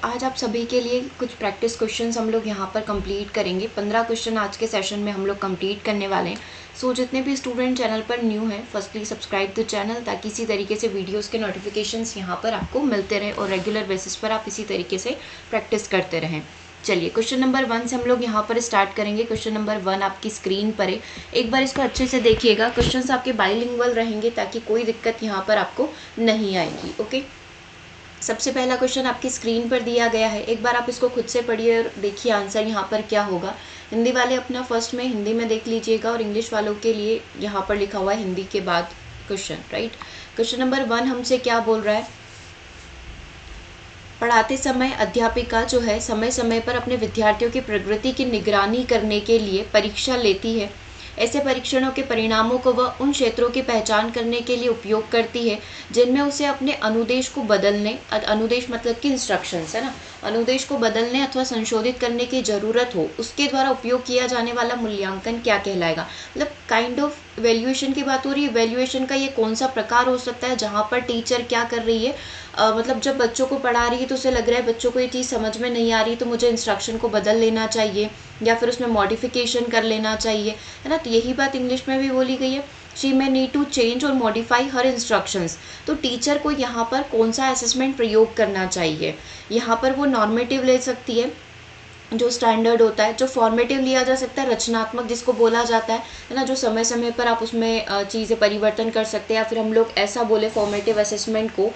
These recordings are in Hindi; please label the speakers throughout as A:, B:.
A: आज आप सभी के लिए कुछ प्रैक्टिस क्वेश्चंस हम लोग यहाँ पर कंप्लीट करेंगे। 15 क्वेश्चन आज के सेशन में हम लोग कंप्लीट करने वाले हैं। सो जितने भी स्टूडेंट चैनल पर न्यू हैं, फर्स्टली सब्सक्राइब द चैनल ताकि इसी तरीके से वीडियोस के नोटिफिकेशंस यहाँ पर आपको मिलते रहें और रेगुलर बेसिस पर आप इसी तरीके से प्रैक्टिस करते रहें। चलिए क्वेश्चन नंबर 1 से हम लोग यहाँ पर स्टार्ट करेंगे। क्वेश्चन नंबर 1 आपकी स्क्रीन पर है, एक बार इसको अच्छे से देखिएगा। क्वेश्चंस आपके बाइलिंगुअल रहेंगे ताकि कोई दिक्कत यहाँ पर आपको नहीं आएगी। ओके, सबसे पहला क्वेश्चन आपकी स्क्रीन पर दिया गया है, एक बार आप इसको खुद से पढ़िए और देखिए आंसर यहाँ पर क्या होगा। हिंदी वाले अपना फर्स्ट में हिंदी में देख लीजिएगा और इंग्लिश वालों के लिए यहाँ पर लिखा हुआ है हिंदी के बाद क्वेश्चन। राइट, क्वेश्चन नंबर 1 हमसे क्या बोल रहा है, पढ़ाते समय अध्यापिका जो है समय समय पर अपने विद्यार्थियों की प्रगति की निगरानी करने के लिए परीक्षा लेती है। ऐसे परीक्षणों के परिणामों को वह उन क्षेत्रों की पहचान करने के लिए उपयोग करती है जिनमें उसे अपने अनुदेश को बदलने, अनुदेश मतलब कि इंस्ट्रक्शंस है ना, अनुदेश को बदलने अथवा संशोधित करने की जरूरत हो, उसके द्वारा उपयोग किया जाने वाला मूल्यांकन क्या कहलाएगा। मतलब काइंड ऑफ वैल्यूएशन की बात हो रही है। वैल्यूएशन का ये कौन सा प्रकार हो सकता है जहाँ पर टीचर क्या कर रही है, मतलब जब बच्चों को पढ़ा रही है तो उसे लग रहा है बच्चों को ये चीज़ समझ में नहीं आ रही तो मुझे इंस्ट्रक्शन को बदल लेना चाहिए या फिर उसमें मॉडिफिकेशन कर लेना चाहिए, है ना। तो यही बात इंग्लिश में भी बोली गई है, she may need to change और मॉडिफाई हर इंस्ट्रक्शंस। तो टीचर को यहाँ पर कौन सा असेसमेंट प्रयोग करना चाहिए, यहाँ पर वो नॉर्मेटिव ले सकती है जो स्टैंडर्ड होता है, जो फॉर्मेटिव लिया जा सकता है रचनात्मक जिसको बोला जाता है ना, जो समय समय पर आप उसमें चीज़ें परिवर्तन कर सकते हैं, या फिर हम लोग ऐसा बोले फॉर्मेटिव असेसमेंट को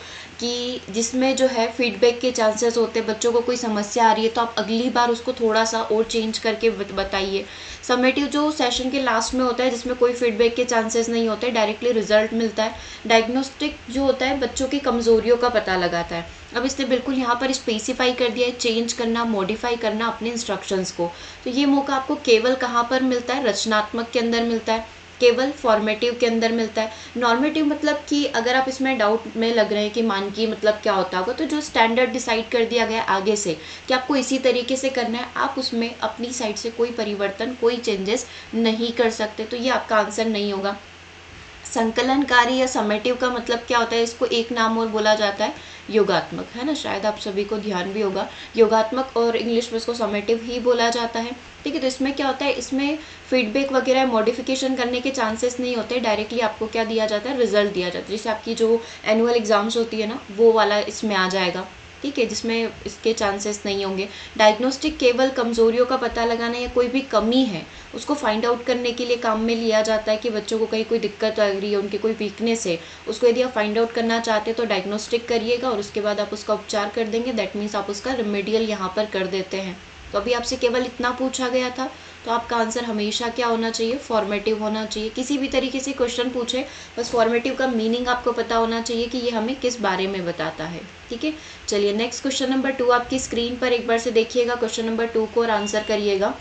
A: कि जिसमें जो है फीडबैक के चांसेस होते हैं, बच्चों को कोई समस्या आ रही है तो आप अगली बार उसको थोड़ा सा और चेंज करके बताइए। समेटिव जो सेशन के लास्ट में होता है जिसमें कोई फीडबैक के चांसेस नहीं होते, डायरेक्टली रिजल्ट मिलता है। डायग्नोस्टिक जो होता है बच्चों की कमजोरियों का पता लगाता है। अब इसने बिल्कुल यहाँ पर स्पेसिफाई कर दिया है चेंज करना, मॉडिफाई करना अपने इंस्ट्रक्शंस को। तो ये मौका आपको केवल कहाँ पर मिलता है, रचनात्मक के अंदर मिलता है, केवल फॉर्मेटिव के अंदर मिलता है। नॉर्मेटिव मतलब कि अगर आप इसमें डाउट में लग रहे हैं कि मानकी मतलब क्या होता होगा, तो जो स्टैंडर्ड डिसाइड कर दिया गया आगे से कि आपको इसी तरीके से करना है, आप उसमें अपनी साइड से कोई परिवर्तन, कोई चेंजेस नहीं कर सकते, तो ये आपका आंसर नहीं होगा। संकलनकारी या समेटिव का मतलब क्या होता है, इसको एक नाम और बोला जाता है योगात्मक, है ना, शायद आप सभी को ध्यान भी होगा। योगात्मक और इंग्लिश में इसको समेटिव ही बोला जाता है। ठीक है, तो इसमें क्या होता है, इसमें फीडबैक वगैरह मॉडिफिकेशन करने के चांसेस नहीं होते, डायरेक्टली आपको क्या दिया जाता है, रिजल्ट दिया जाता है। जैसे आपकी जो एनुअल एग्जाम्स होती है ना, वो वाला इसमें आ जाएगा। ठीक है, जिसमें इसके चांसेस नहीं होंगे। डायग्नोस्टिक केवल कमजोरियों का पता लगाना या कोई भी कमी है उसको फाइंड आउट करने के लिए काम में लिया जाता है कि बच्चों को कहीं कोई दिक्कत आ रही है, उनकी कोई वीकनेस है, उसको यदि आप फाइंड आउट करना चाहते हैं तो डायग्नोस्टिक करिएगा और उसके बाद आप उसका उपचार कर देंगे। दैट मीन्स आप उसका रेमेडियल यहाँ पर कर देते हैं। तो अभी आपसे केवल इतना पूछा गया था, तो आपका आंसर हमेशा क्या होना चाहिए, फॉर्मेटिव होना चाहिए। किसी भी तरीके से क्वेश्चन पूछे बस फॉर्मेटिव का मीनिंग आपको पता होना चाहिए कि ये हमें किस बारे में बताता है। ठीक है, चलिए नेक्स्ट क्वेश्चन नंबर 2 आपकी स्क्रीन पर एक बार से देखिएगा। क्वेश्चन नंबर 2 को और आंसर करिएगा।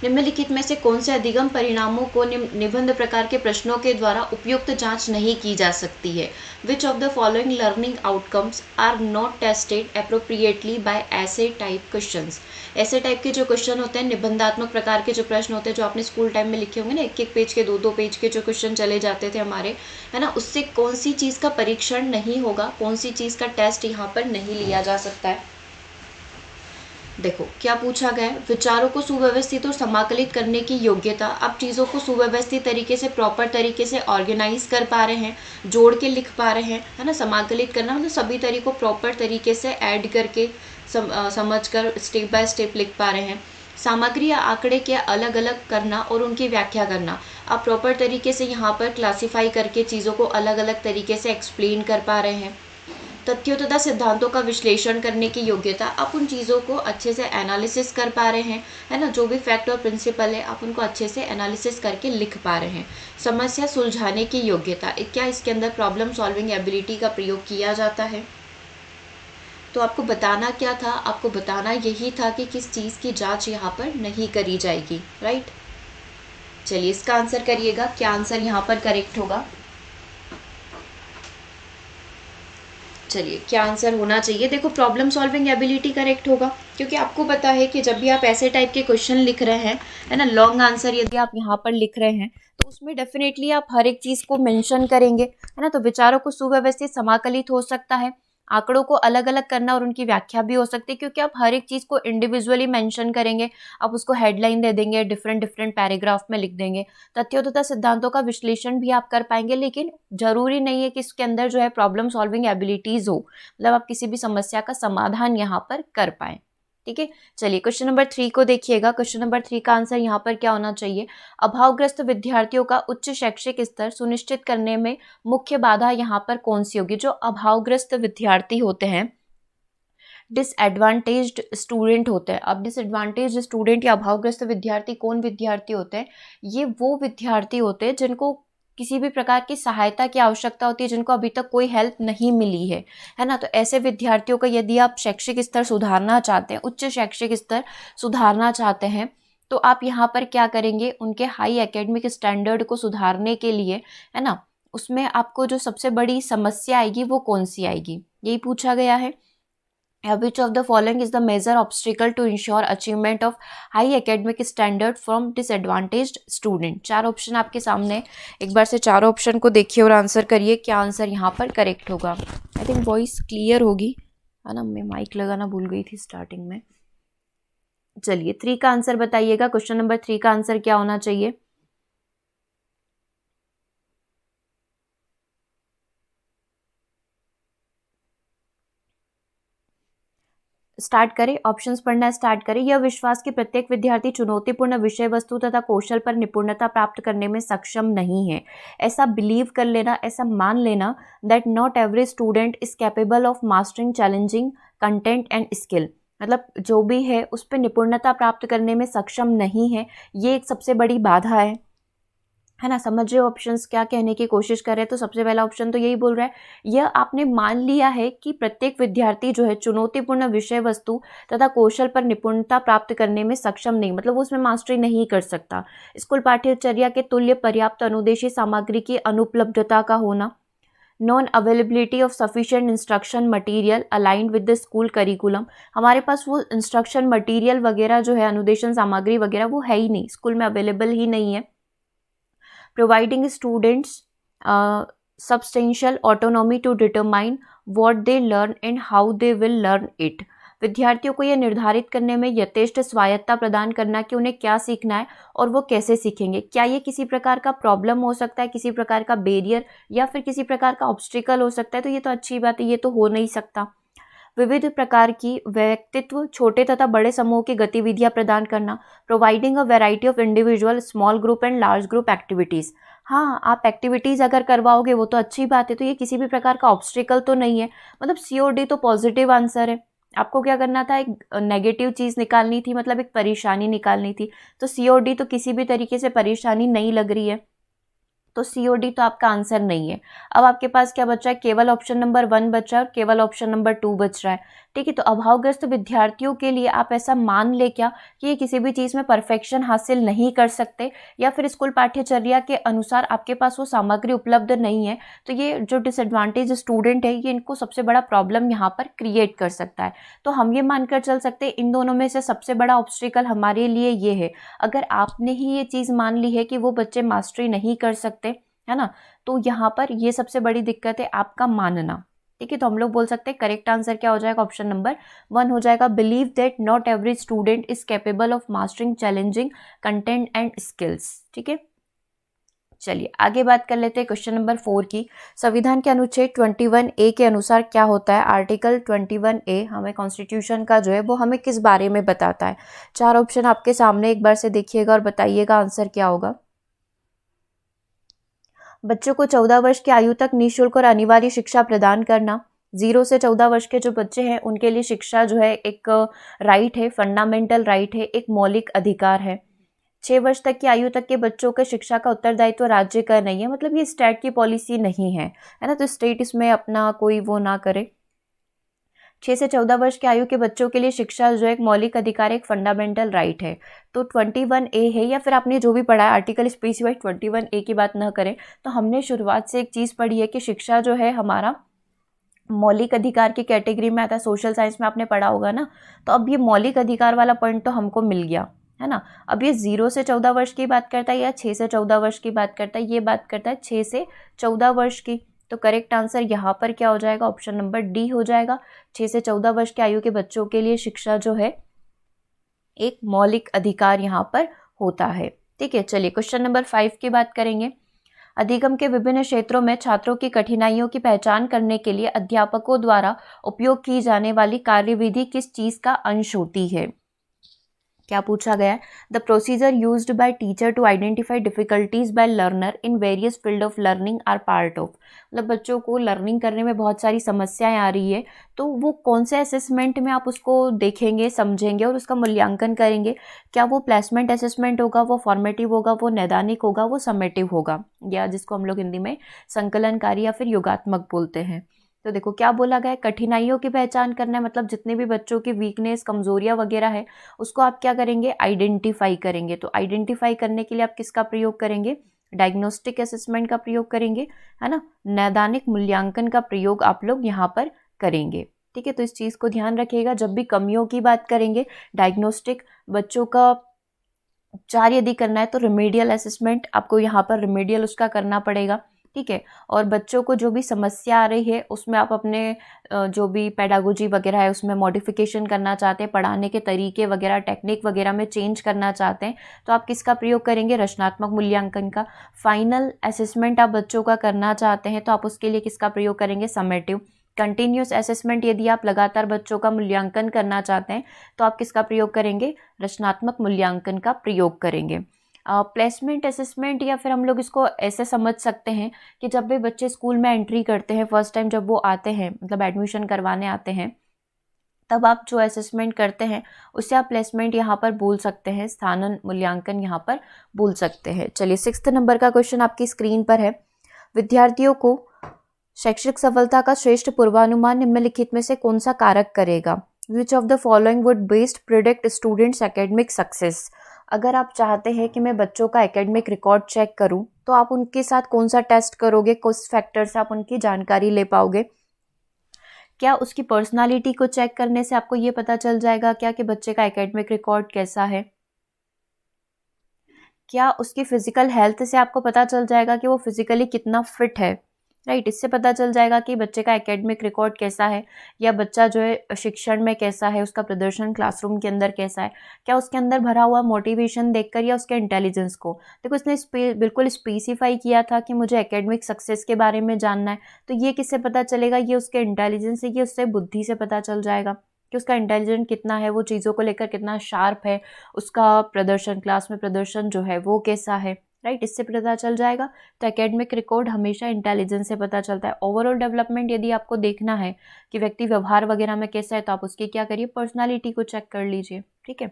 A: निम्नलिखित में से कौन से अधिगम परिणामों को निबंध प्रकार के प्रश्नों के द्वारा उपयुक्त जांच नहीं की जा सकती है। Which of the following learning outcomes are not tested appropriately by ऐसे टाइप क्वेश्चंस। ऐसे टाइप के जो क्वेश्चन होते हैं, निबंधात्मक प्रकार के जो प्रश्न होते हैं, जो आपने स्कूल टाइम में लिखे होंगे ना, एक एक पेज के, दो दो पेज के जो क्वेश्चन चले जाते थे हमारे, है ना, उससे कौन सी चीज़ का परीक्षण नहीं होगा, कौन सी चीज़ का टेस्ट यहाँ पर नहीं लिया जा सकता है। देखो क्या पूछा गया है, विचारों को सुव्यवस्थित और समाकलित करने की योग्यता। आप चीज़ों को सुव्यवस्थित तरीके से, प्रॉपर तरीके से ऑर्गेनाइज कर पा रहे हैं, जोड़ के लिख पा रहे हैं, है ना। समाकलित करना मतलब सभी तरीकों प्रॉपर तरीके से ऐड करके समझ कर स्टेप बाय स्टेप लिख पा रहे हैं। सामग्री या आंकड़े के अलग अलग करना और उनकी व्याख्या करना, आप प्रॉपर तरीके से यहाँ पर क्लासीफाई करके चीज़ों को अलग अलग तरीके से एक्सप्लेन कर पा रहे हैं। तथ्यों तथा सिद्धांतों का विश्लेषण करने की योग्यता, आप उन चीज़ों को अच्छे से एनालिसिस कर पा रहे हैं, है ना, जो भी फैक्ट और प्रिंसिपल है आप उनको अच्छे से एनालिसिस करके लिख पा रहे हैं। समस्या सुलझाने की योग्यता, क्या इसके अंदर प्रॉब्लम सॉल्विंग एबिलिटी का प्रयोग किया जाता है। तो आपको बताना क्या था, आपको बताना यही था कि किस चीज़ की जांच यहाँ पर नहीं करी जाएगी। राइट, चलिए इसका आंसर करिएगा, क्या आंसर यहाँ पर करेक्ट होगा। चलिए क्या आंसर होना चाहिए, देखो प्रॉब्लम सॉल्विंग एबिलिटी करेक्ट होगा, क्योंकि आपको पता है कि जब भी आप ऐसे टाइप के क्वेश्चन लिख रहे हैं, है ना, लॉन्ग आंसर यदि आप यहाँ पर लिख रहे हैं तो उसमें डेफिनेटली आप हर एक चीज़ को मेंशन करेंगे, है ना। तो विचारों को सुव्यवस्थित समाकलित हो सकता है, आंकड़ों को अलग अलग करना और उनकी व्याख्या भी हो सकती है, क्योंकि आप हर एक चीज़ को इंडिविजुअली मेंशन करेंगे, आप उसको हेडलाइन दे देंगे, डिफरेंट डिफरेंट पैराग्राफ में लिख देंगे। तथ्यों तथा सिद्धांतों का विश्लेषण भी आप कर पाएंगे, लेकिन जरूरी नहीं है कि इसके अंदर जो है प्रॉब्लम सॉल्विंग एबिलिटीज हो, मतलब आप किसी भी समस्या का समाधान यहाँ पर कर पाए। ठीक है, चलिए क्वेश्चन नंबर 3 को देखिएगा। क्वेश्चन नंबर 3 का आंसर यहाँ पर क्या होना चाहिए? अभावग्रस्त विद्यार्थियों का उच्च शैक्षिक स्तर सुनिश्चित करने में मुख्य बाधा यहाँ पर कौन सी होगी? जो अभावग्रस्त विद्यार्थी होते हैं, डिसएडवांटेज्ड स्टूडेंट होते हैं। अब डिसएडवांटेज्ड स्टूडेंट या अभावग्रस्त विद्यार्थी कौन विद्यार्थी होते हैं? ये वो विद्यार्थी होते हैं जिनको किसी भी प्रकार की सहायता की आवश्यकता होती है, जिनको अभी तक कोई हेल्प नहीं मिली है ना। तो ऐसे विद्यार्थियों का यदि आप शैक्षिक स्तर सुधारना चाहते हैं, उच्च शैक्षिक स्तर सुधारना चाहते हैं, तो आप यहाँ पर क्या करेंगे? उनके हाई एकेडमिक स्टैंडर्ड को सुधारने के लिए, है ना, उसमें आपको जो सबसे बड़ी समस्या आएगी वो कौन सी आएगी, यही पूछा गया है। Which of the following is the major obstacle to ensure achievement of high academic standard from disadvantaged student? 4 option आपके सामने, एक बार से 4 ऑप्शन को देखिए और आंसर करिए, क्या आंसर यहाँ पर करेक्ट होगा। आई थिंक वॉइस क्लियर होगी, है ना, मैं माइक लगाना भूल गई थी स्टार्टिंग में। चलिए 3 का आंसर बताइएगा। क्वेश्चन नंबर 3 का आंसर क्या होना चाहिए? स्टार्ट करें, ऑप्शंस पढ़ना स्टार्ट करें। यह विश्वास कि प्रत्येक विद्यार्थी चुनौतीपूर्ण विषय वस्तु तथा कौशल पर निपुणता प्राप्त करने में सक्षम नहीं है। ऐसा बिलीव कर लेना, ऐसा मान लेना that not every student is capable of mastering challenging content and skill, मतलब जो भी है उस पर निपुणता प्राप्त करने में सक्षम नहीं है, ये एक सबसे बड़ी बाधा है ना। समझ रहे हो ऑप्शंस क्या कहने की कोशिश कर रहे हैं? तो सबसे पहला ऑप्शन तो यही बोल रहा है, यह आपने मान लिया है कि प्रत्येक विद्यार्थी जो है चुनौतीपूर्ण विषय वस्तु तथा कौशल पर निपुणता प्राप्त करने में सक्षम नहीं, मतलब वो उसमें मास्टरी नहीं कर सकता। स्कूल पाठ्यचर्या के तुल्य पर्याप्त अनुदेशी सामग्री की अनुपलब्धता का होना, non availability of sufficient instruction material aligned with the school curriculum, हमारे पास वो इंस्ट्रक्शन मटेरियल वगैरह जो है, अनुदेशन सामग्री वगैरह वो है ही नहीं, स्कूल में अवेलेबल ही नहीं है। Providing students substantial autonomy to determine what they learn and how they will learn it, विद्यार्थियों को यह निर्धारित करने में यथेष्ट स्वायत्ता प्रदान करना कि उन्हें क्या सीखना है और वो कैसे सीखेंगे। क्या ये किसी प्रकार का प्रॉब्लम हो सकता है, किसी प्रकार का बैरियर या फिर किसी प्रकार का ऑब्स्टिकल हो सकता है? तो ये तो अच्छी बात है, ये तो हो नहीं सकता। विविध प्रकार की व्यक्तित्व, छोटे तथा बड़े समूह की गतिविधियां प्रदान करना, providing a variety of individual small group and large group activities. हाँ, आप एक्टिविटीज़ अगर करवाओगे वो तो अच्छी बात है, तो ये किसी भी प्रकार का ऑब्स्टिकल तो नहीं है, मतलब COD तो पॉजिटिव आंसर है। आपको क्या करना था? एक नेगेटिव चीज़ निकालनी थी, मतलब एक परेशानी निकालनी थी। तो COD तो किसी भी तरीके से परेशानी नहीं लग रही है, तो COD तो आपका आंसर नहीं है। अब आपके पास क्या बचा है? केवल ऑप्शन नंबर 1 बचा है और केवल ऑप्शन नंबर 2 बच रहा है। ठीक है, तो अभावग्रस्त विद्यार्थियों के लिए आप ऐसा मान ले क्या कि ये किसी भी चीज़ में परफेक्शन हासिल नहीं कर सकते, या फिर स्कूल पाठ्यचर्या के अनुसार आपके पास वो सामग्री उपलब्ध नहीं है। तो ये जो डिसएडवांटेज स्टूडेंट है, ये इनको सबसे बड़ा प्रॉब्लम यहाँ पर क्रिएट कर सकता है। तो हम ये मानकर चल सकते हैं इन दोनों में से सबसे बड़ा ऑब्स्टिकल हमारे लिए ये है। अगर आपने ही ये चीज़ मान ली है कि वो बच्चे मास्टरी नहीं कर सकते, है ना, तो यहाँ पर ये सबसे बड़ी दिक्कत है आपका मानना। ठीक है, तो हम लोग बोल सकते हैं करेक्ट आंसर क्या हो जाएगा? ऑप्शन नंबर 1 हो जाएगा। Believe that not every student is capable of mastering challenging content and skills. ठीक है, चलिए आगे बात कर लेते हैं क्वेश्चन नंबर 4 की। संविधान के अनुच्छेद 21A के अनुसार क्या होता है? आर्टिकल 21A हमें कॉन्स्टिट्यूशन का जो है वो हमें किस बारे में बताता है? 4 ऑप्शन आपके सामने, एक बार से देखिएगा और बताइएगा आंसर क्या होगा। बच्चों को 14 वर्ष की आयु तक निःशुल्क और अनिवार्य शिक्षा प्रदान करना। 0 से 14 वर्ष के जो बच्चे हैं उनके लिए शिक्षा जो है एक राइट है, फंडामेंटल राइट है, एक मौलिक अधिकार है। 6 वर्ष तक की आयु तक के बच्चों के शिक्षा का उत्तरदायित्व राज्य का नहीं है, मतलब ये स्टेट की पॉलिसी नहीं है ना, तो स्टेट इसमें अपना कोई वो ना करे। 6 से 14 वर्ष की आयु के बच्चों के लिए शिक्षा जो एक मौलिक अधिकार, एक फंडामेंटल राइट है। तो 21A है, या फिर आपने जो भी पढ़ा है आर्टिकल स्पेसिफाइड 21A की बात न करें, तो हमने शुरुआत से एक चीज़ पढ़ी है कि शिक्षा जो है हमारा मौलिक अधिकार की कैटेगरी में आता है। सोशल साइंस में आपने पढ़ा होगा ना, तो अब ये मौलिक अधिकार वाला पॉइंट तो हमको मिल गया, है ना। अब ये 0 से 14 वर्ष की बात करता है या 6 से 14 वर्ष की बात करता है? ये बात करता है 6 से 14 वर्ष की। तो करेक्ट आंसर यहाँ पर क्या हो जाएगा, ऑप्शन नंबर डी हो जाएगा। 6 से 14 वर्ष की आयु के बच्चों के लिए शिक्षा जो है एक मौलिक अधिकार यहाँ पर होता है। ठीक है, चलिए क्वेश्चन नंबर 5 की बात करेंगे। अधिगम के विभिन्न क्षेत्रों में छात्रों की कठिनाइयों की पहचान करने के लिए अध्यापकों द्वारा उपयोग की जाने वाली कार्यविधि किस चीज का अंश होती है? क्या पूछा गया है? The procedure used by teacher to identify difficulties by learner in various field of learning are part of. मतलब बच्चों को लर्निंग करने में बहुत सारी समस्याएं आ रही है, तो वो कौन से असेसमेंट में आप उसको देखेंगे, समझेंगे और उसका मूल्यांकन करेंगे? क्या वो प्लेसमेंट असेसमेंट होगा, वो फॉर्मेटिव होगा, वो नैदानिक होगा, वो समेटिव होगा, या जिसको हम लोग हिंदी में संकलनकारी या फिर योगात्मक बोलते हैं। तो देखो क्या बोला गया है, कठिनाइयों की पहचान करना है, मतलब जितने भी बच्चों की वीकनेस, कमजोरियां वगैरह है उसको आप क्या करेंगे, आइडेंटिफाई करेंगे। तो आइडेंटिफाई करने के लिए आप किसका प्रयोग करेंगे? डायग्नोस्टिक असेसमेंट का प्रयोग करेंगे, है ना। नैदानिक मूल्यांकन का प्रयोग आप लोग यहाँ पर करेंगे। ठीक है, तो इस चीज को ध्यान रखिएगा। जब भी कमियों की बात करेंगे, डायग्नोस्टिक बच्चों का उपचार यदि करना है तो रिमेडियल असेसमेंट आपको यहाँ पर रिमेडियल उसका करना पड़ेगा। ठीक है, और बच्चों को जो भी समस्या आ रही है उसमें आप अपने जो भी पेडागोजी वगैरह है उसमें मॉडिफिकेशन करना चाहते हैं, पढ़ाने के तरीके वगैरह, टेक्निक वगैरह में चेंज करना चाहते हैं, तो आप किसका प्रयोग करेंगे? रचनात्मक मूल्यांकन का। फाइनल असेसमेंट आप बच्चों का करना चाहते हैं तो आप उसके लिए किसका प्रयोग करेंगे? समेटिव। कंटिन्यूस असेसमेंट यदि आप लगातार बच्चों का मूल्यांकन करना चाहते हैं तो आप किसका प्रयोग करेंगे? रचनात्मक मूल्यांकन का प्रयोग करेंगे। प्लेसमेंट असेसमेंट, या फिर हम लोग इसको ऐसे समझ सकते हैं कि जब भी बच्चे स्कूल में एंट्री करते हैं, फर्स्ट टाइम जब वो आते हैं, मतलब एडमिशन करवाने आते हैं, तब आप जो असेसमेंट करते हैं उसे आप प्लेसमेंट यहाँ पर बोल सकते हैं, स्थानन मूल्यांकन यहाँ पर बोल सकते हैं। चलिए 6th नंबर का क्वेश्चन आपकी स्क्रीन पर है। विद्यार्थियों को शैक्षिक सफलता का श्रेष्ठ पूर्वानुमान निम्नलिखित में से कौन सा कारक करेगा? Which of the following would best predict students' academic success? अगर आप चाहते हैं कि मैं बच्चों का एकेडमिक रिकॉर्ड चेक करूं तो आप उनके साथ कौन सा टेस्ट करोगे, किस फैक्टर से आप उनकी जानकारी ले पाओगे? क्या उसकी पर्सनालिटी को चेक करने से आपको ये पता चल जाएगा क्या कि बच्चे का एकेडमिक रिकॉर्ड कैसा है? क्या उसकी फिजिकल हेल्थ से आपको पता चल जाएगा कि वो फिजिकली कितना फिट है? राइट, इससे पता चल जाएगा कि बच्चे का एकेडमिक रिकॉर्ड कैसा है, या बच्चा जो है शिक्षण में कैसा है, उसका प्रदर्शन क्लासरूम के अंदर कैसा है, क्या उसके अंदर भरा हुआ मोटिवेशन देखकर, या उसके इंटेलिजेंस को। देखो इसने बिल्कुल स्पेसिफाई किया था कि मुझे एकेडमिक सक्सेस के बारे में जानना है, तो ये किससे पता चलेगा? ये उसके इंटेलिजेंस से, ये उससे बुद्धि से पता चल जाएगा कि उसका इंटेलिजेंट कितना है, वो चीज़ों को लेकर कितना शार्प है, उसका प्रदर्शन, क्लास में प्रदर्शन जो है वो कैसा है। राइट, इससे पता चल जाएगा। तो एकेडमिक रिकॉर्ड हमेशा इंटेलिजेंस से पता चलता है। ओवरऑल डेवलपमेंट यदि आपको देखना है कि व्यक्ति व्यवहार वगैरह में कैसा है, तो आप उसकी क्या करिए, पर्सनालिटी को चेक कर लीजिए। ठीक है,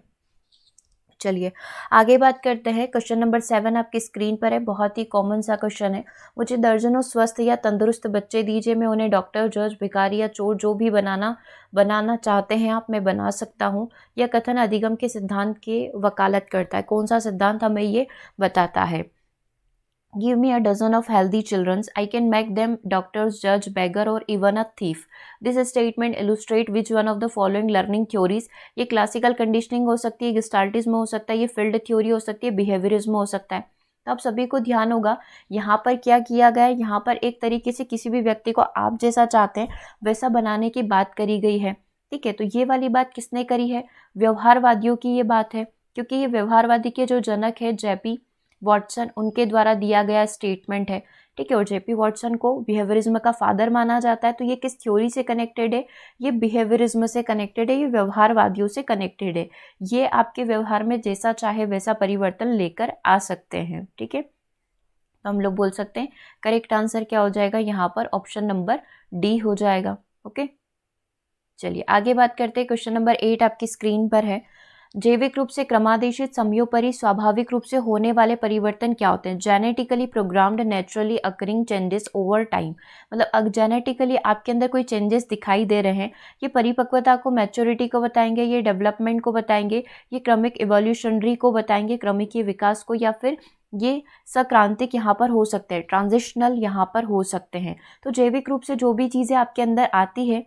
A: चलिए आगे बात करते हैं। क्वेश्चन नंबर 7 आपकी स्क्रीन पर है, बहुत ही कॉमन सा क्वेश्चन है। मुझे दर्जनों स्वस्थ या तंदुरुस्त बच्चे दीजिए, मैं उन्हें डॉक्टर, जज, भिखारी या चोर जो भी बनाना चाहते हैं आप, मैं बना सकता हूँ। यह कथन अधिगम के सिद्धांत की वकालत करता है। कौन सा सिद्धांत हमें ये बताता है? Give me a dozen of healthy children, I can make them doctors, judge, beggar or even a thief. This statement illustrate which one of the following learning theories? ये क्लासिकल कंडीशनिंग हो सकती है, गेस्टाल्टिज्म हो सकता है, ये फील्ड थ्योरी हो सकती है, बिहेवियरिज्म हो सकता है। तो आप सभी को ध्यान होगा यहाँ पर क्या किया गया है, यहाँ पर एक तरीके से किसी भी व्यक्ति को आप जैसा चाहते हैं वैसा बनाने की बात करी गई है। ठीक है, तो ये वाली बात किसने करी है? व्यवहारवादियों की ये बात है, क्योंकि ये व्यवहारवादी के जो जनक है जेपी वॉटसन, उनके द्वारा दिया गया स्टेटमेंट है। ठीक है, और जेपी वॉटसन को बिहेवियरिज्म का फादर माना जाता है। तो ये किस थ्योरी से कनेक्टेड है? ये बिहेवियरिज्म से कनेक्टेड है, ये व्यवहारवादियों से कनेक्टेड है। ये आपके व्यवहार में जैसा चाहे वैसा परिवर्तन लेकर आ सकते हैं। ठीक है, तो हम लोग बोल सकते हैं करेक्ट आंसर क्या हो जाएगा यहाँ पर? ऑप्शन नंबर डी हो जाएगा। ओके, चलिए आगे बात करते हैं। क्वेश्चन नंबर 8 आपकी स्क्रीन पर है। जैविक रूप से क्रमादेशित समयोपरि स्वाभाविक रूप से होने वाले परिवर्तन क्या होते हैं? Genetically programmed naturally occurring changes over time. मतलब जेनेटिकली आपके अंदर कोई चेंजेस दिखाई दे रहे हैं, ये परिपक्वता को, मैच्योरिटी को बताएंगे, ये डेवलपमेंट को बताएंगे, ये क्रमिक इवोल्यूशनरी को बताएंगे, क्रमिकीय विकास को, या फिर ये सक्रांतिक यहाँ पर हो सकते हैं, ट्रांजिशनल यहाँ पर हो सकते हैं। तो जैविक रूप से जो भी चीज़ें आपके अंदर आती है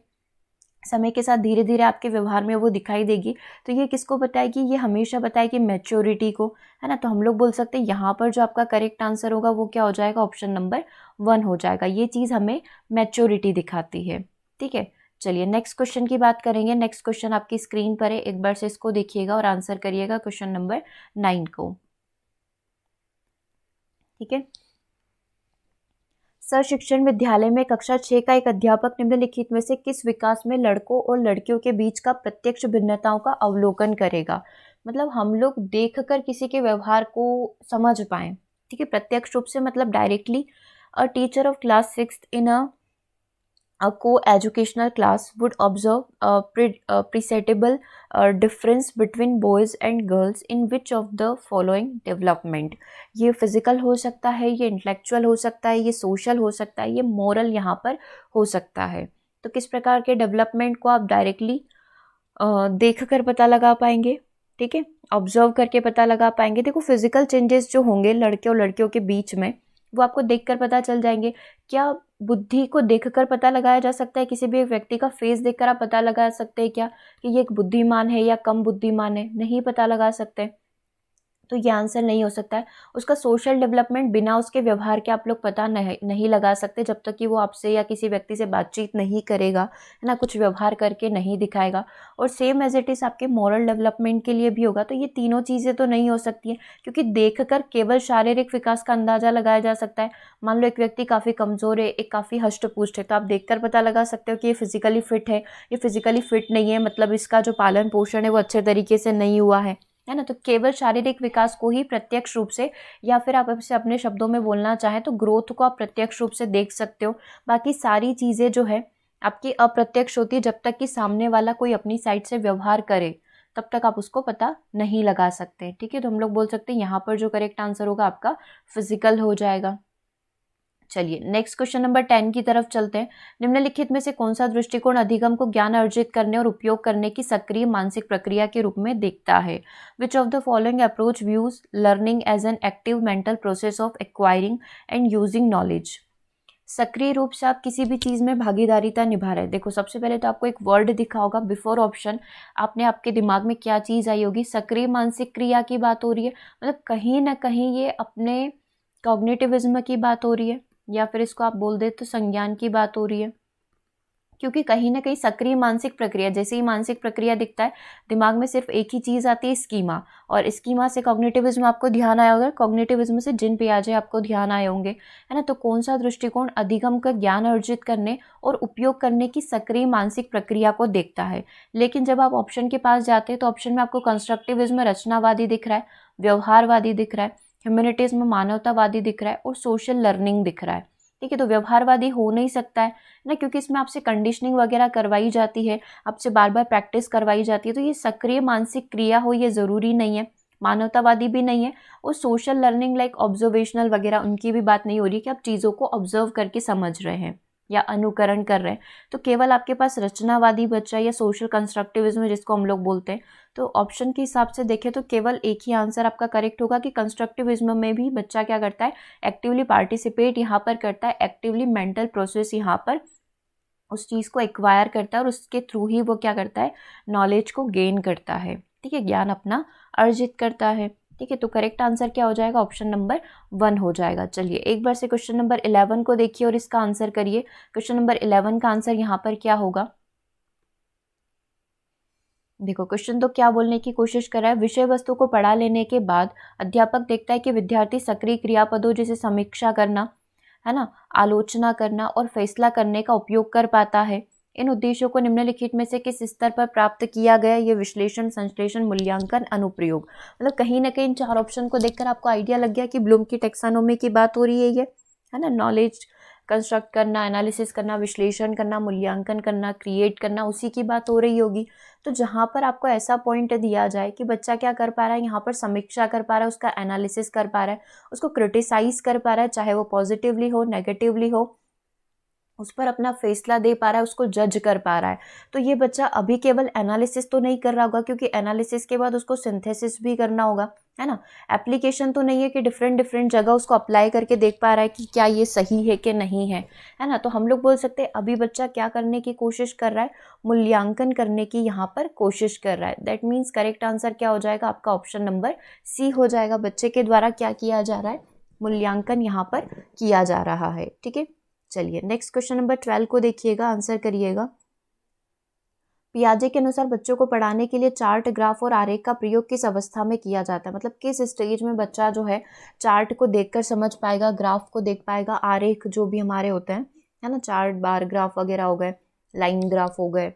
A: समय के साथ धीरे धीरे आपके व्यवहार में वो दिखाई देगी। तो ये किसको बताएगी? ये हमेशा बताएगी मैच्योरिटी को, है ना। तो हम लोग बोल सकते हैं यहाँ पर जो आपका करेक्ट आंसर होगा वो क्या हो जाएगा? ऑप्शन नंबर 1 हो जाएगा। ये चीज़ हमें मैच्योरिटी दिखाती है। ठीक है, चलिए नेक्स्ट क्वेश्चन की बात करेंगे। नेक्स्ट क्वेश्चन आपकी स्क्रीन पर है, एक बार से इसको देखिएगा और आंसर करिएगा क्वेश्चन नंबर 9 को। ठीक है, शिक्षण विद्यालय में कक्षा 6 का एक अध्यापक निम्नलिखित में से किस विकास में लड़कों और लड़कियों के बीच का प्रत्यक्ष भिन्नताओं का अवलोकन करेगा? मतलब हम लोग देखकर किसी के व्यवहार को समझ पाएं। ठीक है, प्रत्यक्ष रूप से मतलब directly. A teacher of class 6 in a co-educational class would observe a perceptible difference between boys and girls in which of the following development? ये फिजिकल हो सकता है, ये इंटेलेक्चुअल हो सकता है, ये सोशल हो सकता है, ये मोरल यहाँ पर हो सकता है। तो किस प्रकार के डेवलपमेंट को आप डायरेक्टली देख कर पता लगा पाएंगे? ठीक है, ऑब्जर्व करके पता लगा पाएंगे। देखो, फिजिकल चेंजेस जो होंगे लड़के और लड़कियों के बीच में वो आपको देखकर पता चल जाएंगे। क्या बुद्धि को देखकर पता लगाया जा सकता है? किसी भी एक व्यक्ति का फेस देखकर आप पता लगा सकते हैं क्या कि ये एक बुद्धिमान है या कम बुद्धिमान है? नहीं पता लगा सकते। तो ये आंसर नहीं हो सकता है। उसका सोशल डेवलपमेंट बिना उसके व्यवहार के आप लोग पता नहीं लगा सकते, जब तक कि वो आपसे या किसी व्यक्ति से बातचीत नहीं करेगा, है ना, कुछ व्यवहार करके नहीं दिखाएगा। और सेम एज इट इज़ आपके मॉरल डेवलपमेंट के लिए भी होगा। तो ये तीनों चीज़ें तो नहीं हो सकती हैं, क्योंकि देखकर केवल शारीरिक विकास का अंदाज़ा लगाया जा सकता है। मान लो एक व्यक्ति काफ़ी कमज़ोर है, एक काफ़ी हष्ट-पुष्ट है, तो आप देखकर पता लगा सकते हो कि ये फिजिकली फिट है, ये फिजिकली फिट नहीं है, मतलब इसका जो पालन पोषण है वो अच्छे तरीके से नहीं हुआ है ना। तो केवल शारीरिक विकास को ही प्रत्यक्ष रूप से, या फिर आप इसे अपने शब्दों में बोलना चाहें तो ग्रोथ को आप प्रत्यक्ष रूप से देख सकते हो। बाकी सारी चीज़ें जो है आपकी अप्रत्यक्ष होती है। जब तक कि सामने वाला कोई अपनी साइड से व्यवहार करे तब तक आप उसको पता नहीं लगा सकते। ठीक है, तो हम लोग बोल सकते हैं यहाँ पर जो करेक्ट आंसर होगा आपका फिजिकल हो जाएगा। चलिए नेक्स्ट क्वेश्चन नंबर 10 की तरफ चलते हैं। निम्नलिखित में से कौन सा दृष्टिकोण अधिगम को ज्ञान अर्जित करने और उपयोग करने की सक्रिय मानसिक प्रक्रिया के रूप में देखता है? Which of the following approach views learning as an active mental process of acquiring and using knowledge? सक्रिय रूप से आप किसी भी चीज़ में भागीदारिता निभा रहे हैं। देखो, सबसे पहले तो आपको एक वर्ड दिखा होगा बिफोर ऑप्शन, आपने आपके दिमाग में क्या चीज़ आई होगी? सक्रिय मानसिक क्रिया की बात हो रही है। मतलब कहीं ना कहीं ये अपने कॉग्निटिविज्म की बात हो रही है, या फिर इसको आप बोल दे तो संज्ञान की बात हो रही है। क्योंकि कहीं ना कहीं सक्रिय मानसिक प्रक्रिया, जैसे ही मानसिक प्रक्रिया दिखता है दिमाग में सिर्फ एक ही चीज़ आती है, स्कीमा। और स्कीमा से कॉग्निटिविज्म आपको ध्यान आया होगा, कॉग्निटिविज्म से जिन पियाजे आपको ध्यान आए होंगे, है ना। तो कौन सा दृष्टिकोण अधिगम का ज्ञान अर्जित करने और उपयोग करने की सक्रिय मानसिक प्रक्रिया को देखता है? लेकिन जब आप ऑप्शन के पास जाते हैं तो ऑप्शन में आपको कंस्ट्रक्टिविज्म रचनावादी दिख रहा है, व्यवहारवादी दिख रहा है, ह्यूमैनिटीज्म मानवतावादी दिख रहा है, और सोशल लर्निंग दिख रहा है। ठीक है, तो व्यवहारवादी हो नहीं सकता है ना, क्योंकि इसमें आपसे कंडीशनिंग वगैरह करवाई जाती है, आपसे बार बार प्रैक्टिस करवाई जाती है। तो ये सक्रिय मानसिक क्रिया हो ये ज़रूरी नहीं है। मानवतावादी भी नहीं है, और सोशल लर्निंग लाइक ऑब्जर्वेशनल वगैरह उनकी भी बात नहीं हो रही कि आप चीज़ों को ऑब्जर्व करके समझ रहे हैं या अनुकरण कर रहे हैं। तो केवल आपके पास रचनावादी बच्चा या सोशल कंस्ट्रक्टिविज्म जिसको हम लोग बोलते हैं। तो ऑप्शन के हिसाब से देखें तो केवल एक ही आंसर आपका करेक्ट होगा कि कंस्ट्रक्टिविज्म में भी बच्चा क्या करता है? एक्टिवली पार्टिसिपेट यहाँ पर करता है, एक्टिवली मेंटल प्रोसेस यहाँ पर उस चीज़ को एक्वायर करता है, और उसके थ्रू ही वो क्या करता है? नॉलेज को गेन करता है। ठीक है, ज्ञान अपना अर्जित करता है। ठीक है, तो करेक्ट आंसर क्या हो जाएगा? ऑप्शन नंबर 1 हो जाएगा। चलिए एक बार से क्वेश्चन नंबर 11 को देखिए और इसका आंसर करिए। क्वेश्चन नंबर 11 का आंसर यहाँ पर क्या होगा? देखो, क्वेश्चन तो क्या बोलने की कोशिश कर रहा है? विषय वस्तु को पढ़ा लेने के बाद अध्यापक देखता है कि विद्यार्थी सक्रिय क्रियापदों जैसे समीक्षा करना, है ना, आलोचना करना और फैसला करने का उपयोग कर पाता है। इन उद्देश्यों को निम्नलिखित में से किस स्तर पर प्राप्त किया गया? ये विश्लेषण, संश्लेषण, मूल्यांकन, अनुप्रयोग। मतलब कहीं ना कहीं इन 4 ऑप्शन को देखकर आपको आइडिया लग गया कि ब्लूम की टेक्सानोमी की बात हो रही है ये, है ना। नॉलेज कंस्ट्रक्ट करना, एनालिसिस करना, विश्लेषण करना, मूल्यांकन करना, क्रिएट करना, उसी की बात हो रही होगी। तो जहाँ पर आपको ऐसा पॉइंट दिया जाए कि बच्चा क्या कर पा रहा है? यहाँ पर समीक्षा कर पा रहा है, उसका एनालिसिस कर पा रहा है, उसको क्रिटिसाइज कर पा रहा है, चाहे वो पॉजिटिवली हो नेगेटिवली हो, उस पर अपना फैसला दे पा रहा है, उसको जज कर पा रहा है। तो ये बच्चा अभी केवल एनालिसिस तो नहीं कर रहा होगा, क्योंकि एनालिसिस के बाद उसको सिंथेसिस भी करना होगा, है ना। एप्लीकेशन तो नहीं है कि डिफरेंट डिफरेंट जगह उसको अप्लाई करके देख पा रहा है कि क्या ये सही है कि नहीं है ना। तो हम लोग बोल सकते हैं अभी बच्चा क्या करने की कोशिश कर रहा है, मूल्यांकन करने की यहाँ पर कोशिश कर रहा है। दैट मीन्स करेक्ट आंसर क्या हो जाएगा आपका, ऑप्शन नंबर सी हो जाएगा। बच्चे के द्वारा क्या किया जा रहा है, मूल्यांकन यहाँ पर किया जा रहा है। ठीक है, चलिए नेक्स्ट क्वेश्चन नंबर 12 को देखिएगा, आंसर करिएगा। पियाजे के अनुसार बच्चों को पढ़ाने के लिए चार्ट, ग्राफ और आरेख का प्रयोग किस अवस्था में किया जाता है। मतलब किस स्टेज में बच्चा जो है चार्ट को देखकर समझ पाएगा, ग्राफ को देख पाएगा, आरेख जो भी हमारे होते हैं, है ना, चार्ट बार ग्राफ वगैरह हो गए, लाइन ग्राफ हो गए,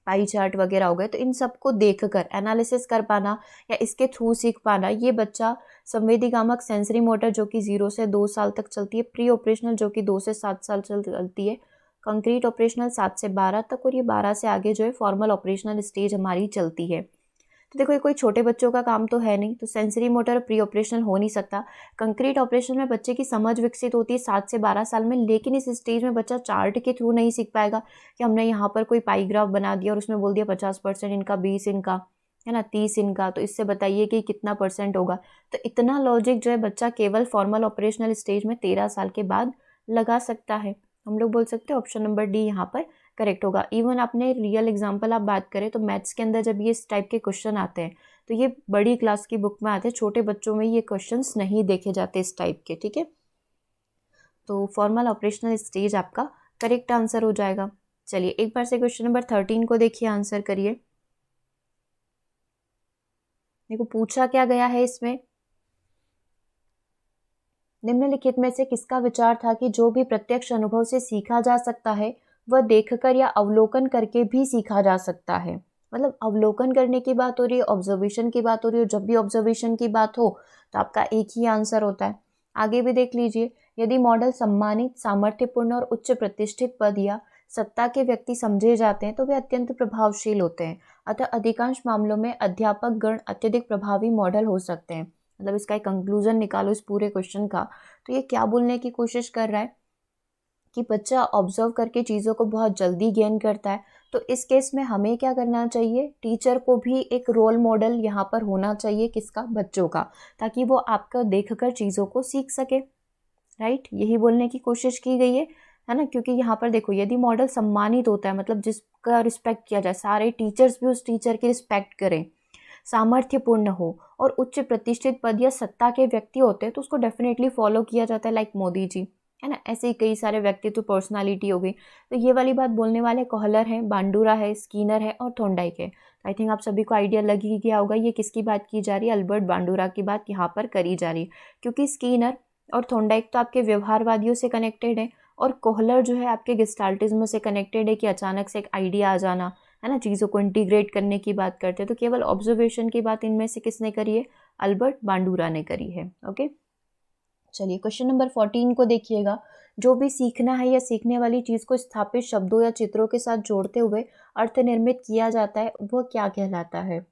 A: पाई चार्ट वगैरह हो गए, तो इन सबको देखकर एनालिसिस कर पाना या इसके थ्रू सीख पाना, ये बच्चा संवेदीगामक सेंसरी मोटर जो कि 0 से 2 साल तक चलती है, प्री ऑपरेशनल जो कि 2 से 7 साल चलती है, कंक्रीट ऑपरेशनल 7 से 12 तक, और ये 12 से आगे जो है फॉर्मल ऑपरेशनल स्टेज हमारी चलती है। तो देखो ये कोई छोटे बच्चों का काम तो है नहीं, तो सेंसरी मोटर प्री ऑपरेशनल हो नहीं सकता। कंक्रीट ऑपरेशन में बच्चे की समझ विकसित होती है 7 से 12 साल में, लेकिन इस स्टेज में बच्चा चार्ट के थ्रू नहीं सीख पाएगा कि हमने यहाँ पर कोई पाई ग्राफ बना दिया और उसमें बोल दिया 50% इनका, 20 इनका, है ना, 30 इनका, तो इससे बताइए कि कितना परसेंट होगा। तो इतना लॉजिक जो है बच्चा केवल फॉर्मल ऑपरेशनल स्टेज में 13 साल के बाद लगा सकता है। हम लोग बोल सकते हैं ऑप्शन नंबर डी यहाँ पर करेक्ट होगा। इवन आपने रियल एग्जांपल आप बात करें तो मैथ्स के अंदर जब ये इस टाइप के क्वेश्चन आते हैं तो ये बड़ी क्लास की बुक में आते हैं, छोटे बच्चों में ये क्वेश्चंस नहीं देखे जाते इस टाइप के। ठीक है, तो फॉर्मल ऑपरेशनल स्टेज आपका करेक्ट आंसर हो जाएगा। चलिए एक बार से क्वेश्चन नंबर 13 को देखिए, आंसर करिए। देखो पूछा क्या गया है इसमें, निम्नलिखित में से किसका विचार था कि जो भी प्रत्यक्ष अनुभव से सीखा जा सकता है वह देखकर या अवलोकन करके भी सीखा जा सकता है। मतलब अवलोकन करने की बात हो रही है, ऑब्जर्वेशन की बात हो रही है, जब भी ऑब्जर्वेशन की बात हो तो आपका एक ही आंसर होता है। आगे भी देख लीजिए, यदि मॉडल सम्मानित, सामर्थ्यपूर्ण और उच्च प्रतिष्ठित पद या सत्ता के व्यक्ति समझे जाते हैं तो वे अत्यंत प्रभावशील होते हैं। अतः अधिकांश मामलों में अध्यापक गण अत्यधिक प्रभावी मॉडल हो सकते हैं। मतलब इसका एक कंक्लूजन निकालो इस पूरे क्वेश्चन का, तो ये क्या बोलने की कोशिश कर रहा है कि बच्चा ऑब्जर्व करके चीज़ों को बहुत जल्दी गेन करता है। तो इस केस में हमें क्या करना चाहिए, टीचर को भी एक रोल मॉडल यहाँ पर होना चाहिए, किसका, बच्चों का, ताकि वो आपका देखकर चीज़ों को सीख सके। राइट, यही बोलने की कोशिश की गई है ना। क्योंकि यहाँ पर देखो यदि मॉडल सम्मानित होता है मतलब जिसका रिस्पेक्ट किया जाए, सारे टीचर्स भी उस टीचर की रिस्पेक्ट करें, सामर्थ्यपूर्ण हो और उच्च प्रतिष्ठित पद या सत्ता के व्यक्ति होते हैं तो उसको डेफिनेटली फॉलो किया जाता है, लाइक मोदी जी, है ना। ऐसे ही कई सारे व्यक्तित्व, पर्सनालिटी हो गई। तो ये वाली बात बोलने वाले कोहलर हैं, बांडुरा है, स्कीनर है और थॉर्नडाइक है। आई थिंक आप सभी को आइडिया लग ही गया होगा ये किसकी बात की जा रही है, अल्बर्ट बांडुरा की बात यहाँ पर करी जा रही है। क्योंकि स्कीनर और थॉर्नडाइक तो आपके व्यवहारवादियों से कनेक्टेड है और कोहलर जो है आपके गेस्टाल्टिज्म से कनेक्टेड है कि अचानक से एक आइडिया आ जाना, है ना, चीज़ों को इंटीग्रेट करने की बात करते हैं। तो केवल ऑब्जर्वेशन की बात इनमें से किसने करी है, अल्बर्ट बांडुरा ने करी है। ओके, चलिए क्वेश्चन नंबर 14 को देखिएगा। जो भी सीखना है या सीखने वाली चीज़ को स्थापित शब्दों या चित्रों के साथ जोड़ते हुए अर्थ निर्मित किया जाता है वह क्या कहलाता है।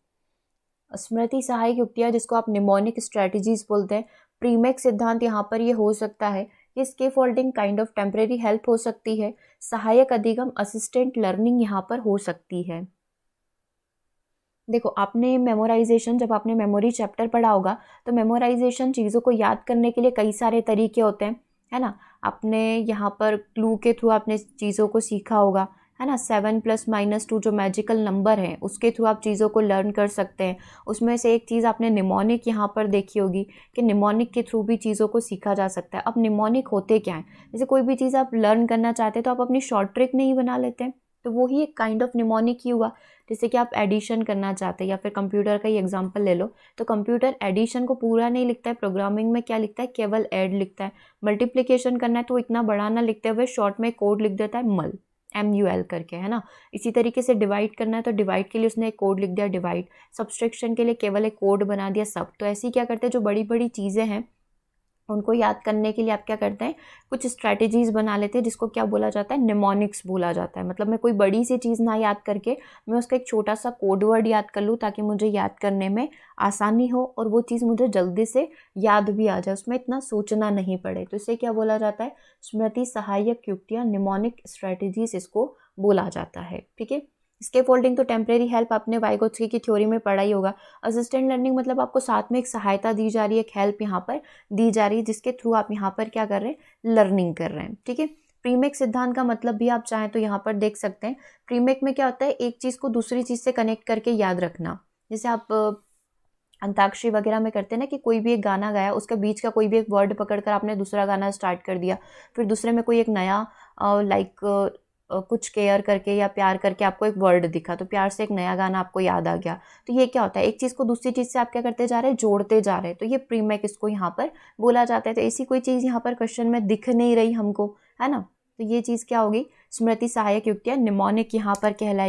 A: स्मृति सहायक युक्तियाँ जिसको आप निमोनिक स्ट्रेटजीज बोलते हैं, प्रीमेक सिद्धांत यहाँ पर ये हो सकता है, ये scaffolding kind of temporary help हो सकती है, सहायक अधिगम असिस्टेंट लर्निंग यहाँ पर हो सकती है। देखो आपने मेमोराइजेशन, जब आपने मेमोरी चैप्टर पढ़ा होगा तो मेमोराइजेशन चीज़ों को याद करने के लिए कई सारे तरीके होते हैं, है ना। आपने यहाँ पर क्लू के थ्रू आपने चीज़ों को सीखा होगा, है ना। 7 + -2 जो मैजिकल नंबर है उसके थ्रू आप चीज़ों को लर्न कर सकते हैं। उसमें से एक चीज़ आपने निमोनिक यहाँ पर देखी होगी कि निमोनिक के थ्रू भी चीज़ों को सीखा जा सकता है। अब निमोनिक होते क्या हैं, जैसे कोई भी चीज़ आप लर्न करना चाहते हैं तो आप अपनी शॉर्ट ट्रिक नहीं बना लेते हैं, तो वही एक काइंड ऑफ निमोनिक ही हुआ। जैसे कि आप एडिशन करना चाहते हैं या फिर कंप्यूटर का ही एग्जांपल ले लो, तो कंप्यूटर एडिशन को पूरा नहीं लिखता है, प्रोग्रामिंग में क्या लिखता है, केवल ऐड लिखता है। मल्टीप्लिकेशन करना है तो इतना बड़ा ना लिखते हुए शॉर्ट में कोड लिख देता है मल, MUL करके, है ना। इसी तरीके से डिवाइड करना है तो डिवाइड के लिए उसने एक कोड लिख दिया डिवाइड, सब्सट्रैक्शन के लिए केवल एक कोड बना दिया सब। तो ऐसे ही क्या करते हैं, जो बड़ी बड़ी चीज़ें हैं उनको याद करने के लिए आप क्या करते हैं, कुछ स्ट्रैटेजीज बना लेते हैं जिसको क्या बोला जाता है, निमोनिक्स बोला जाता है। मतलब मैं कोई बड़ी सी चीज़ ना याद करके मैं उसका एक छोटा सा कोड वर्ड याद कर लूँ ताकि मुझे याद करने में आसानी हो और वो चीज़ मुझे जल्दी से याद भी आ जाए, उसमें इतना सोचना नहीं पड़े। तो इसे क्या बोला जाता है, स्मृति सहायक युक्तियाँ, निमोनिक स्ट्रैटेजीज इसको बोला जाता है। ठीक है, स्केप फोल्डिंग तो टेम्परेरी हेल्प, आपने वाइगोत्स्की की थ्योरी में पढ़ा ही होगा। असिस्टेंट लर्निंग मतलब आपको साथ में एक सहायता दी जा रही है, एक हेल्प यहाँ पर दी जा रही है, जिसके थ्रू आप यहाँ पर क्या कर रहे हैं, लर्निंग कर रहे हैं। ठीक है। प्रीमेक सिद्धांत का मतलब भी आप चाहें तो यहाँ पर देख सकते हैं। प्रीमेक में क्या होता है, एक चीज़ को दूसरी चीज़ से कनेक्ट करके याद रखना। जैसे आप अंताक्षरी वगैरह में करते हैं ना कि कोई भी एक गाना गाया, उसका बीच का कोई भी एक वर्ड पकड़कर आपने दूसरा गाना स्टार्ट कर दिया, फिर दूसरे में कोई एक नया कुछ केयर करके या प्यार करके आपको एक वर्ड दिखा, तो प्यार से एक नया गाना आपको याद आ गया। तो ये क्या होता है, एक चीज़ को दूसरी चीज़ से आप क्या करते जा रहे हैं, जोड़ते जा रहे हैं। तो ये प्रीमेक इसको यहाँ पर बोला जाता है। तो ऐसी कोई चीज़ यहाँ पर क्वेश्चन में दिख नहीं रही हमको, है ना। तो ये चीज़ क्या होगी, स्मृति सहायक युक्तियाँ निमोनिक यहाँ पर कहलाई।